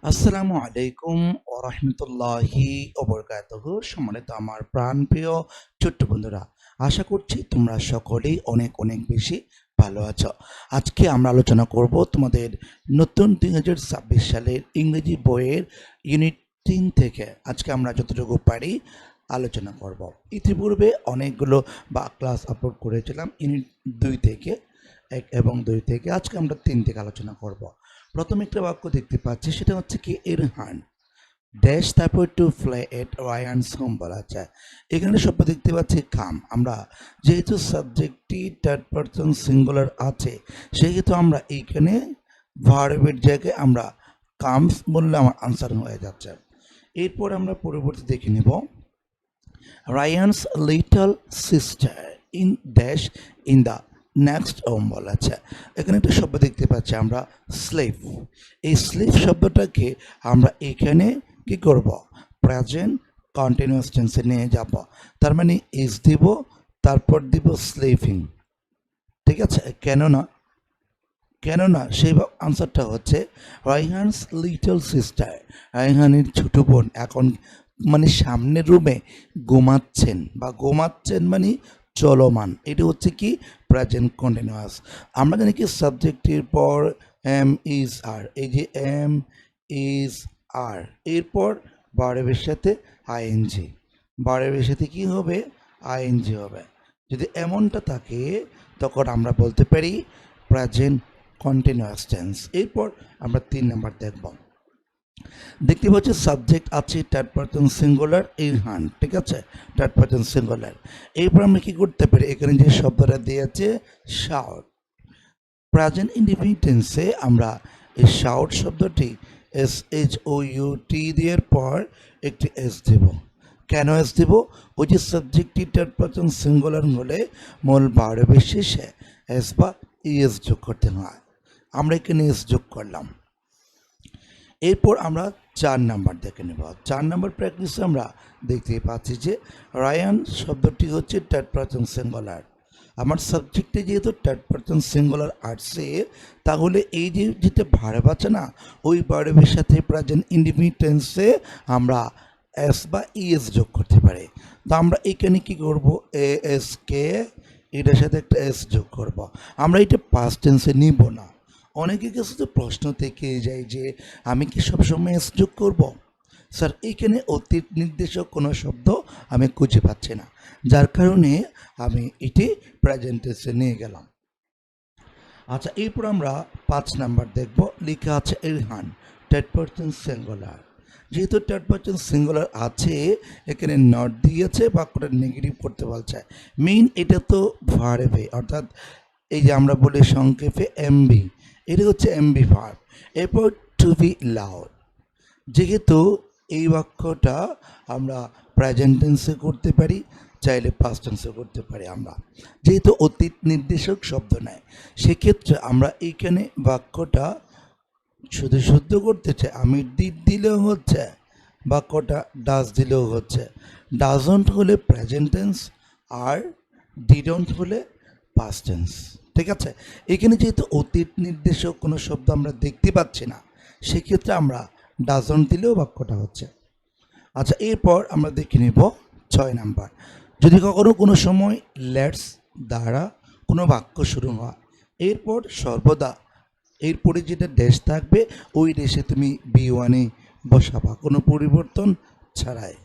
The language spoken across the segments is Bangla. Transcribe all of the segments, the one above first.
আসসালামু আলাইকুম ও রহমতুল্লাহি ওবরকাতুহু। সম্মানিত আমার প্রাণপ্রিয় ছোট্ট বন্ধুরা, আশা করছি তোমরা সকলেই অনেক অনেক বেশি ভালো আছো। আজকে আমরা আলোচনা করব তোমাদের নতুন 2026 সালের ইংরেজি বইয়ের ইউনিট 3 থেকে। আজকে আমরা যতটুকু পারি আলোচনা করব। ইতিপূর্বে অনেকগুলো ক্লাস আপলোড করেছিলাম ইউনিট 2 থেকে, 1 এবং 2 থেকে। আজকে আমরা 3 থেকে আলোচনা করব। প্রথম একটা বাক্য দেখতে পাচ্ছি, সেটা হচ্ছে কি ইরহান ড্যাশ, তারপর টু ফ্লাই এট রায়ানস হোম বলা যায়। এখানে শব্দ দেখতে পাচ্ছি কাম। আমরা যেহেতু সাবজেক্টটি থার্ড পারসন সিঙ্গুলার আছে, সেহেতু আমরা এইখানে ভার্বের জায়গায় আমরা কামস বললে আমার আনসার হয়ে যাচ্ছে। এরপর আমরা পরবর্তী দেখে নেব, Ryan's little sister in dash in the next home বলা আছে। এখানে একটা শব্দ দেখতে পাচ্ছি আমরা স্লেভ। এই স্লেভ শব্দটাকে আমরা এখানে কি করব, প্রেজেন্ট কন্টিনিউয়াস টেন্সে নিয়ে যাব। তার মানে ইজ দিব, তারপর দিব স্লেভিং। ঠিক আছে, কেননা সেই আনসারটা হচ্ছে রাইহানস লিটল সিস্টার, রাইহানের ছোট বোন এখন মানে সামনের রুমে ঘুমাচ্ছেন মানে চলমান। এটা হচ্ছে কি প্রেজেন্ট কন্টিনিউয়াস। আমরা জানি কি সাবজেক্টের পর এম ইজ আর, এই যে এম ইজ আর, এরপর ভার্বের সাথে আইএনজি, ভার্বের সাথে কি হবে, আইএনজি হবে। যদি এমনটা থাকে তখন আমরা বলতে পারি প্রেজেন্ট কন্টিনিউয়াস টেন্স। এরপর আমরা 3 নাম্বার দেখতে পাচ্ছি সাবজেক্ট আছে থার্ড পারসন সিঙ্গুলার ইরহান। ঠিক আছে, থার্ড পারসন সিঙ্গুলার। এরপর আমরা কি করতে পারি, এখানে যে শব্দটা দিয়েছে শাউট, প্রেজেন্ট ইনডিফিনিট টেন্সে আমরা এই শাউট শব্দটি SHOUT দেওয়ার পর একটি এস দেব। কেন এস দেব, ওই যে সাবজেক্টটি থার্ড পারসন সিঙ্গুলার হলে মূল ভার্বের শেষে এস বা ইএস যোগ করতে হয়। আমরা এখানে এস যোগ করলাম। এরপর আমরা 4 নাম্বার দেখে নেব। 4 নাম্বার প্র্যাকটিসে আমরা দেখতে পাচ্ছি যে রায়ান শব্দটি হচ্ছে থার্ড পারসন সিঙ্গুলার। আমার সাবজেক্টে যেহেতু থার্ড পারসন সিঙ্গুলার আসছে, তাহলে এই যে যেটা ভার্ব আছে না, ওই ভার্বের সাথে প্রেজেন্ট ইনডিফিনিট টেন্সে আমরা এস বা ইএস যোগ করতে পারি। তো আমরা এখানে কি করব, এএস কে এটার সাথে একটা এস যোগ করব। আমরা এটা পাস্ট টেন্সে নিব না। অনেকের কাছে তো প্রশ্ন থেকে যায় যে আমি কি সবসময় এস যোগ করব। স্যার, এইখানে অতীত নির্দেশক কোনো শব্দ আমি খুঁজে পাচ্ছি না, যার কারণে আমি এটি প্রেজেন্ট টেন্সে নিয়ে গেলাম। আচ্ছা, এরপর আমরা 5 নাম্বার দেখব। লেখা আছে ইরহান থার্ড পারসন সিঙ্গুলার। যেহেতু থার্ড পারসন সিঙ্গুলার আছে, এখানে নট দিয়েছে, বাক্যটা নেগেটিভ করতে বলছে। মেইন এটা তো ভার্বে, অর্থাৎ এই যে আমরা বলি সংক্ষেপে এমবি, এটা হচ্ছে এমবি ভার্ব। এরপর টু বি লাউড, যেহেতু এই বাক্যটা আমরা প্রেজেন্ট টেন্সে করতে পারি, চাইলে পাস্ট টেন্সে করতে পারি। আমরা যেহেতু অতীত নির্দেশক শব্দ নেয়, সেক্ষেত্রে আমরা এইখানে বাক্যটা শুধু শুদ্ধ করতে চাই, আমি ডিড দিলেও হচ্ছে, বাক্যটা ডাজ দিলেও হচ্ছে। ডাজন্ট হলে প্রেজেন্ট টেন্স, আর ডিডন্ট হলে পাস্ট টেন্স। ঠিক আছে, এখানে যেহেতু অতীত নির্দেশক কোনো শব্দ আমরা দেখতে পাচ্ছি না, সেক্ষেত্রে আমরা ডাজন্ট দিলেও বাক্যটা হচ্ছে। আচ্ছা, এরপর আমরা দেখে নেব 6 নাম্বার। যদি কখনো কোনো সময় লেটস দ্বারা কোনো বাক্য শুরু হয়, এরপর সর্বদা এরপরে যেটা ড্যাশ থাকবে, ওই ড্যাশে তুমি B1-এ বসাবা কোনো পরিবর্তন ছাড়াই।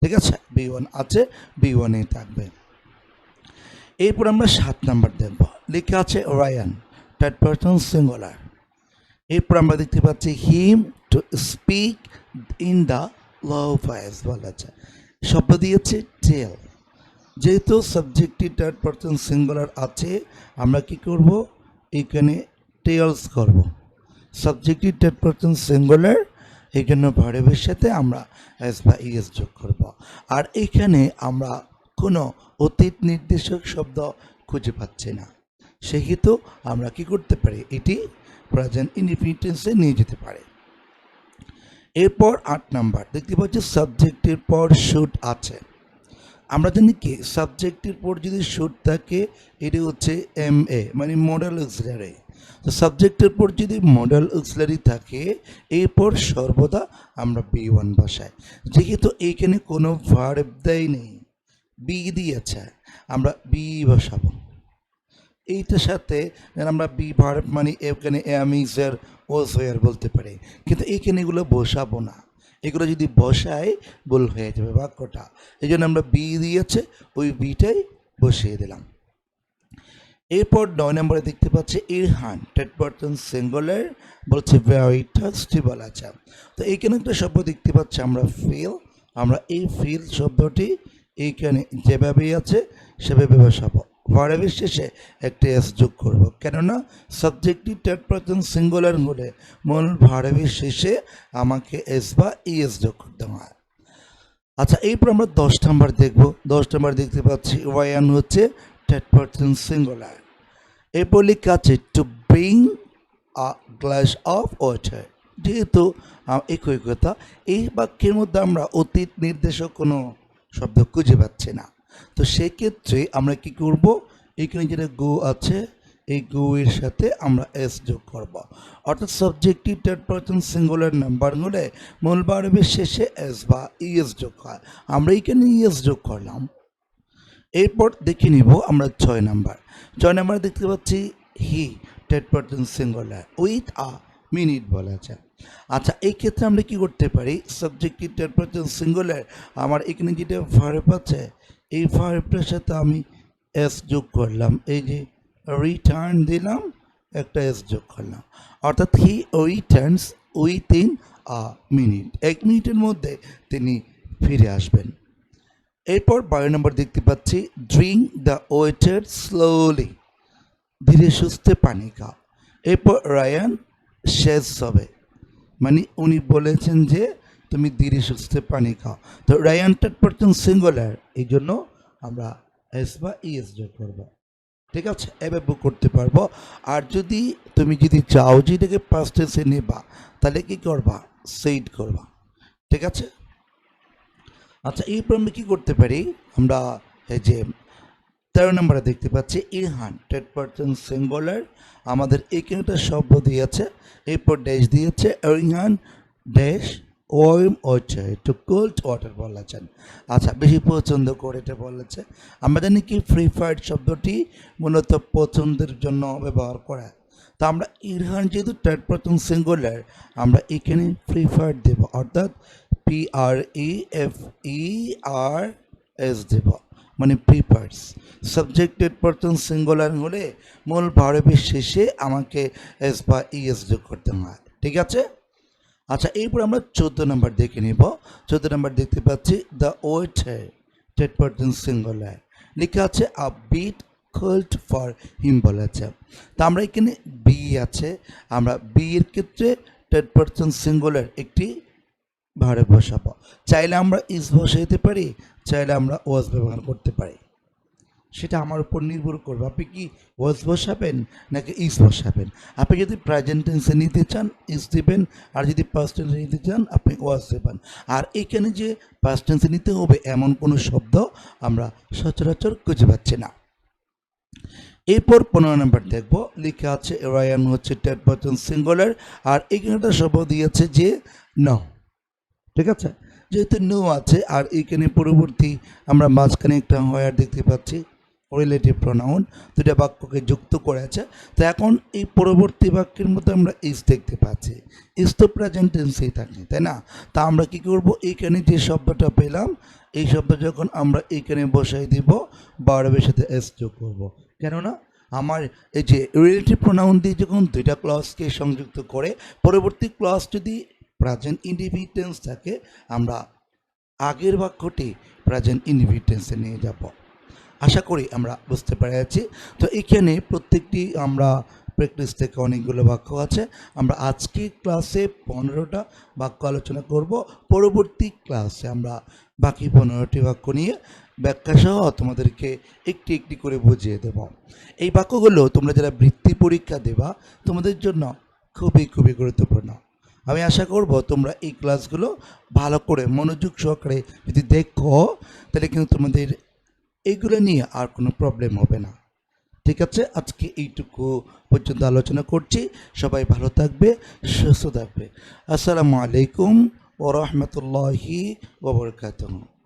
ঠিক আছে, B1 আছে, B1-এ থাকবে। এরপর আমরা 7 নাম্বার দেখব। লেখা আছে রায়ান থার্ড পারসন সিঙ্গুলার। এরপর আমরা দেখতে পাচ্ছি him to speak in the low voice বলা আছে। শব্দ দিয়েছে টেল। যেহেতু সাবজেক্টটি থার্ড পারসন সিঙ্গুলার আছে, আমরা কি করব, এখানে টেলস করব। সাবজেক্টটি থার্ড পারসন সিঙ্গুলার, এই জন্য ভার্বের সাথে আমরা এস বা ইএস যোগ করব। আর এখানে আমরা কোনো অতীত নির্দেশক শব্দ খুঁজে পাচ্ছি না, সেহেতু আমরা কি করতে পারি, এটি প্রেজেন্ট ইনডিফিনিট টেন্সে নিয়ে যেতে পারে। এরপর 8 নাম্বার দেখতে পাচ্ছি সাবজেক্টের পর শুড আছে। আমরা জানি কি সাবজেক্টের পর যদি শুড থাকে, এটি হচ্ছে MA মানে মডেল অক্সিলারি। তো সাবজেক্টের পর যদি মডেল অক্সিলারি থাকে এরপর সর্বদা আমরা বি ওয়ান বসাই। যেহেতু এইখানে কোনো ভার্ব দেয় নেই, বি দিয়েছে, আমরা বি বসাবো। এইটার সাথে আমরা বি ভার্ব মানে এখানে এম ইজ এর ওয়াজ ওয়ার বলতে পারি, কিন্তু এইখানে এগুলো বসাবো না। এগুলো যদি বসাই ভুল হয়ে যাবে বাক্যটা, এই জন্য আমরা বি দিয়েছে, ওই বিটাই বসিয়ে দিলাম। এরপর 9 নম্বরে দেখতে পাচ্ছি ইরহান, থার্ড পারসন সিঙ্গুলার, বলছে ভেরি থার্স্টি বলা যায়। তো এইখানে একটা শব্দ দেখতে পাচ্ছি আমরা ফিল, আমরা এই ফিল শব্দটি এইখানে যেভাবেই আছে সেভাবে বসাবো। ভার্বের শেষে একটা এস যোগ করব, কেননা সাবজেক্টটি থার্ড পারসন সিঙ্গুলার হলে মূল ভার্বের শেষে আমাকে এস বা ইএস যোগ করতে হয়। আচ্ছা, এরপর আমরা 10 নম্বর দেখব। 10 নম্বর দেখতে পাচ্ছি ওয়ান হচ্ছে থার্ড পারসন সিঙ্গুলার। এরপর লেখা আছে to bring a glass of water. যেহেতু একই কথা, এই বাক্যের মধ্যে আমরা অতীত নির্দেশক কোনো শব্দ খুঁজে পাচ্ছি না, তো সেক্ষেত্রে আমরা কি করব, এখানে যেটা গো আছে এই গো এর সাথে আমরা এস যোগ করব, অর্থাৎ subjective third person singular number হলে মূল ভার্বের শেষে এস বা ইএস যোগ হয়, আমরা এখানে ইএস যোগ করলাম। এরপর দেখে নিব আমরা 6 নাম্বার। 6 নাম্বার দেখতে পাচ্ছি he, third person singular, with a minute বলা যায়। আচ্ছা, এই ক্ষেত্রে আমরা কি করতে পারি, সাবজেক্টিভ থার্ড পারসন সিঙ্গুলার, আমার এখানে যেটা ভার্ব আছে এই ভার্বটার সাথে আমি এস যোগ করলাম, এই যে রিটার্ন দিলাম, একটা এস যোগ করলাম, অর্থাৎ he returns within a minute, 1 মিনিটের মধ্যে তিনি ফিরে আসবেন। এরপর 12 নম্বর দেখতে পাচ্ছি ড্রিঙ্ক দ্য ওয়াটার স্লোলি, ধীরে সুস্থে পানি খাও। এরপর রায়ান শেষ হবে, মানে উনি বলেছেন যে তুমি ধীরে সুস্থে পানি খাও, তো রায়ান থার্ড পারসন সিঙ্গুলার, এই জন্য আমরা এস বা ইএস যোগ করবো। ঠিক আছে, এভাবে করতে পারবো। আর যদি তুমি চাও যে এটাকে পাস্ট টেন্সে নেবা, তাহলে কি করবা, সেইড করবা। ঠিক আছে। আচ্ছা, এরপর আমরা কী করতে পারি, আমরা এই যে 13 নম্বরে দেখতে পাচ্ছি ইরহান, থার্ড পারসন সিঙ্গুলার, আমাদের এখানে একটা শব্দ দিয়েছে, এরপর ড্যাশ দিয়েছে, ইরহান ড্যাশ ওয়ার্ম ওয়াটার, একটু কোল্ড ওয়াটার বলেছেন। আচ্ছা, বেশি পছন্দ করে এটা বলেছে। আমরা জানি কি প্রিফার্ড শব্দটি মূলত পছন্দের জন্য ব্যবহার করা, তো আমরা ইরহান যেহেতু থার্ড পারসন সিঙ্গুলার, আমরা এখানে প্রিফার্ড দেব, অর্থাৎ PREFERS দেব, মানে প্রিফার্স। সাবজেক্টেড পারসন সিঙ্গুলার হলে মূল ভার্বের শেষে আমাকে এস বা ইএস যোগ করতে হয়। ঠিক আছে। আচ্ছা, এরপর আমরা 14 নম্বর দেখে নিব। 14 নম্বর দেখতে পাচ্ছি the waiter, third person singular, লেখা আছে a bit cold for him বলেছে। তা আমরা এখানে বি আছে, আমরা বি এর ক্ষেত্রে থার্ড পারসন সিঙ্গুলার একটি ভার্ব বসাবো। চাইলে আমরা ইজ বসাইতে পারি, চাইলে আমরা ওয়াজ ব্যবহার করতে পারি, সেটা আমার উপর নির্ভর করবে আপনি কি ওয়াজ বসাবেন নাকি ইজ বসাবেন। আপনি যদি প্রেজেন্ট টেন্সে নিতে চান ইজ দেবেন, আর যদি পাস্ট টেন্সে নিতে চান আপনি ওয়াজ দেবেন। আর এখানে যে পাস্ট টেন্সে নিতে হবে এমন কোনো শব্দ আমরা সচরাচর খুঁজে পাচ্ছি না। এরপর 15 নম্বর দেখব, লেখা আছে রায়ান হচ্ছে থার্ড পারসন সিঙ্গুলার, আর এখানে একটা শব্দ দিয়েছে যে নাও। ঠিক আছে, যেহেতু নো আছে আর এখানে পরবর্তী আমরা মাঝখানে একটা হয়ার দেখতে পাচ্ছি, রিলেটিভ প্রোনাউন, দুটা বাক্যকে যুক্ত করেছে, তো এখন এই পরবর্তী বাক্যের মধ্যে আমরা ইজ দেখতে পাচ্ছি। ইজ তো প্রেজেন্ট টেন্সেই থাকে, তাই না। তা আমরা কি করব, এইখানে যে শব্দটা পেলাম এই শব্দ যখন আমরা এইখানে বসাই দিব, ভার্বের সাথে এস যোগ করব, কেননা আমার এই যে রিলেটিভ প্রোনাউন দিয়ে যখন দুইটা ক্লজকে সংযুক্ত করে পরবর্তী ক্লজ যদি প্রেজেন্ট ইনডিফিনিট টেন্স থাকে, আমরা আগের বাক্যটি প্রেজেন্ট ইনডিফিনিট টেন্সে নিয়ে যাব। আশা করি আমরা বুঝতে পেরেছি। তো এখানে প্রত্যেকটি আমরা প্র্যাকটিস থেকে অনেকগুলো বাক্য আছে, আমরা আজকের ক্লাসে 15টা বাক্য আলোচনা করব, পরবর্তী ক্লাসে আমরা বাকি 15টি বাক্য নিয়ে ব্যাখ্যাসহ তোমাদেরকে একটি একটি করে বুঝিয়ে দেব। এই বাক্যগুলো তোমরা যারা বৃত্তি পরীক্ষা দেবা তোমাদের জন্য খুবই খুবই গুরুত্বপূর্ণ। আমি আশা করব তোমরা এই ক্লাসগুলো ভালো করে মনোযোগ সহকারে যদি দেখো, তাহলে কিন্তু তোমাদের এইগুলো নিয়ে আর কোনো প্রবলেম হবে না। ঠিক আছে, আজকে এইটুকু পর্যন্ত আলোচনা করছি। সবাই ভালো থাকবে, সুস্থ থাকবে। আসসালামু আলাইকুম ওয়া রাহমাতুল্লাহি ওয়া বারাকাতুহু।